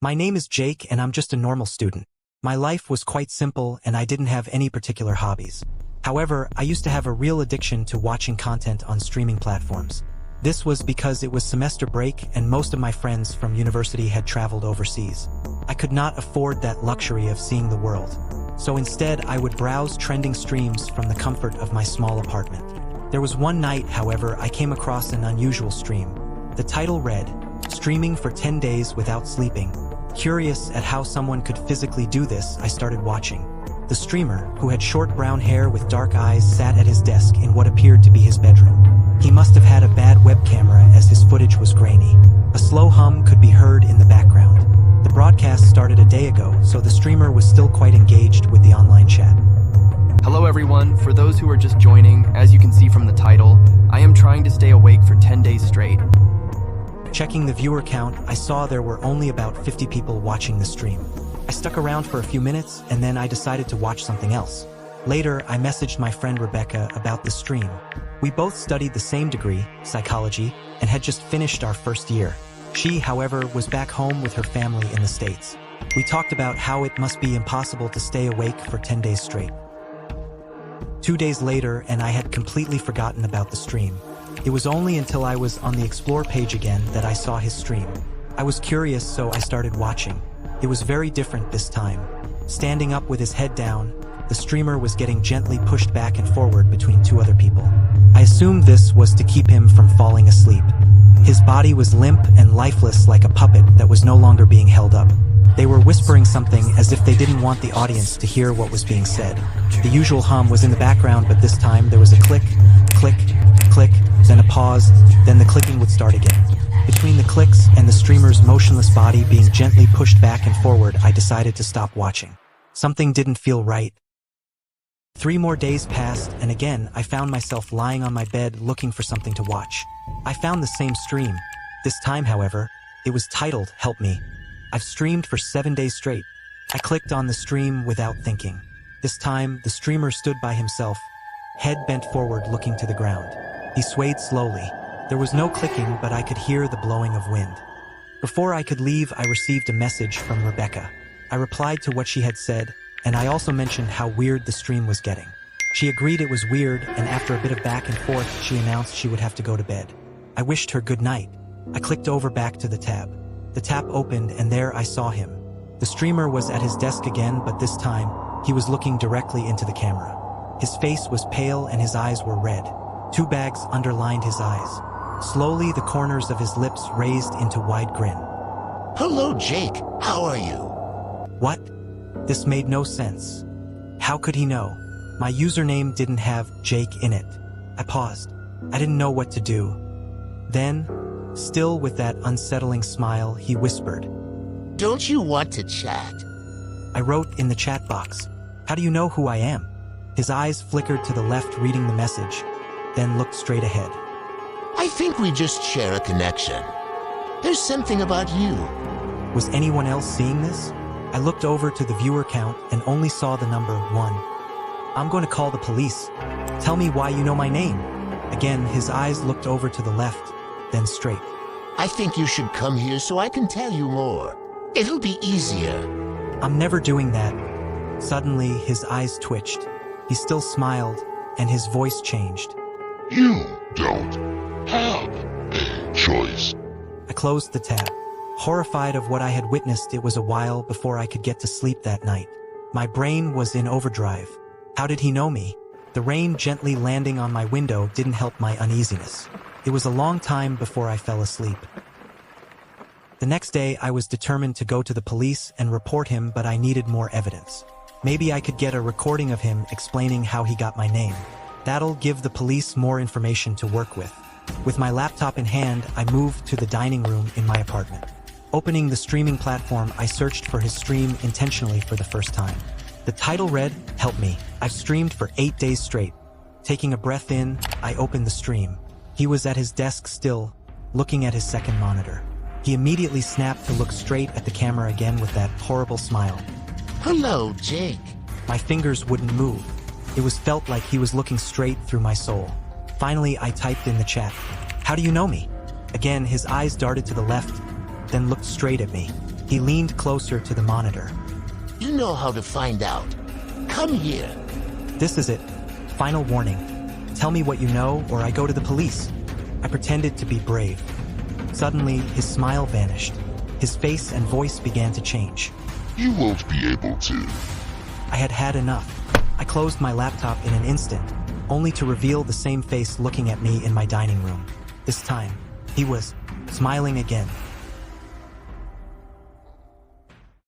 My name is Jake and I'm just a normal student. My life was quite simple and I didn't have any particular hobbies. However, I used to have a real addiction to watching content on streaming platforms. This was because it was semester break and most of my friends from university had traveled overseas. I could not afford that luxury of seeing the world. So instead, I would browse trending streams from the comfort of my small apartment. There was one night, however, I came across an unusual stream. The title read, "Streaming for 10 days without sleeping." Curious at how someone could physically do this, I started watching. The streamer, who had short brown hair with dark eyes, sat at his desk in what appeared to be his bedroom. He must have had a bad web camera as his footage was grainy. A slow hum could be heard in the background. The broadcast started a day ago, so the streamer was still quite engaged with the online chat. Hello everyone, for those who are just joining, as you can see from the title, I am trying to stay awake for 10 days straight. Checking the viewer count, I saw there were only about 50 people watching the stream. I stuck around for a few minutes and then I decided to watch something else. Later, I messaged my friend Rebecca about the stream. We both studied the same degree, psychology, and had just finished our first year. She, however, was back home with her family in the States. We talked about how it must be impossible to stay awake for 10 days straight. 2 days later, and I had completely forgotten about the stream. It was only until I was on the Explore page again that I saw his stream. I was curious, so I started watching. It was very different this time. Standing up with his head down, the streamer was getting gently pushed back and forward between two other people. I assumed this was to keep him from falling asleep. His body was limp and lifeless like a puppet that was no longer being held up. They were whispering something as if they didn't want the audience to hear what was being said. The usual hum was in the background, but this time there was a click, click, click, then a pause, then the clicking would start again. Between the clicks and the streamer's motionless body being gently pushed back and forward, I decided to stop watching. Something didn't feel right. 3 more days passed, and again I found myself lying on my bed looking for something to watch. I found the same stream. This time, however, it was titled, "Help Me." I've streamed for 7 days straight. I clicked on the stream without thinking. This time, the streamer stood by himself, head bent forward looking to the ground. He swayed slowly. There was no clicking, but I could hear the blowing of wind. Before I could leave, I received a message from Rebecca. I replied to what she had said, and I also mentioned how weird the stream was getting. She agreed it was weird, and after a bit of back and forth, she announced she would have to go to bed. I wished her good night. I clicked over back to the tab. The tab opened, and there I saw him. The streamer was at his desk again, but this time, he was looking directly into the camera. His face was pale and his eyes were red. 2 bags underlined his eyes. Slowly, the corners of his lips raised into wide grin. Hello, Jake. How are you? What? This made no sense. How could he know? My username didn't have Jake in it. I paused. I didn't know what to do. Then, still with that unsettling smile, he whispered, Don't you want to chat? I wrote in the chat box, "How do you know who I am?" His eyes flickered to the left reading the message, then looked straight ahead. I think we just share a connection. There's something about you. Was anyone else seeing this? I looked over to the viewer count and only saw the number 1. I'm going to call the police. Tell me why you know my name. Again, his eyes looked over to the left, then straight. I think you should come here so I can tell you more. It'll be easier. I'm never doing that. Suddenly, his eyes twitched. He still smiled, and his voice changed. You don't have a choice. I closed the tab. Horrified of what I had witnessed, it was a while before I could get to sleep that night. My brain was in overdrive. How did he know me? The rain gently landing on my window didn't help my uneasiness. It was a long time before I fell asleep. The next day, I was determined to go to the police and report him, but I needed more evidence. Maybe I could get a recording of him explaining how he got my name. That'll give the police more information to work with. With my laptop in hand, I moved to the dining room in my apartment. Opening the streaming platform, I searched for his stream intentionally for the first time. The title read, "Help Me." I've streamed for 8 days straight. Taking a breath in, I opened the stream. He was at his desk still, looking at his second monitor. He immediately snapped to look straight at the camera again with that horrible smile. Hello, Jake. My fingers wouldn't move. It was felt like he was looking straight through my soul. Finally, I typed in the chat, "How do you know me?" Again, his eyes darted to the left, then looked straight at me. He leaned closer to the monitor. You know how to find out. Come here. This is it. Final warning. Tell me what you know, or I go to the police. I pretended to be brave. Suddenly, his smile vanished. His face and voice began to change. You won't be able to. I had had enough. I closed my laptop in an instant, only to reveal the same face looking at me in my dining room. This time, he was smiling again,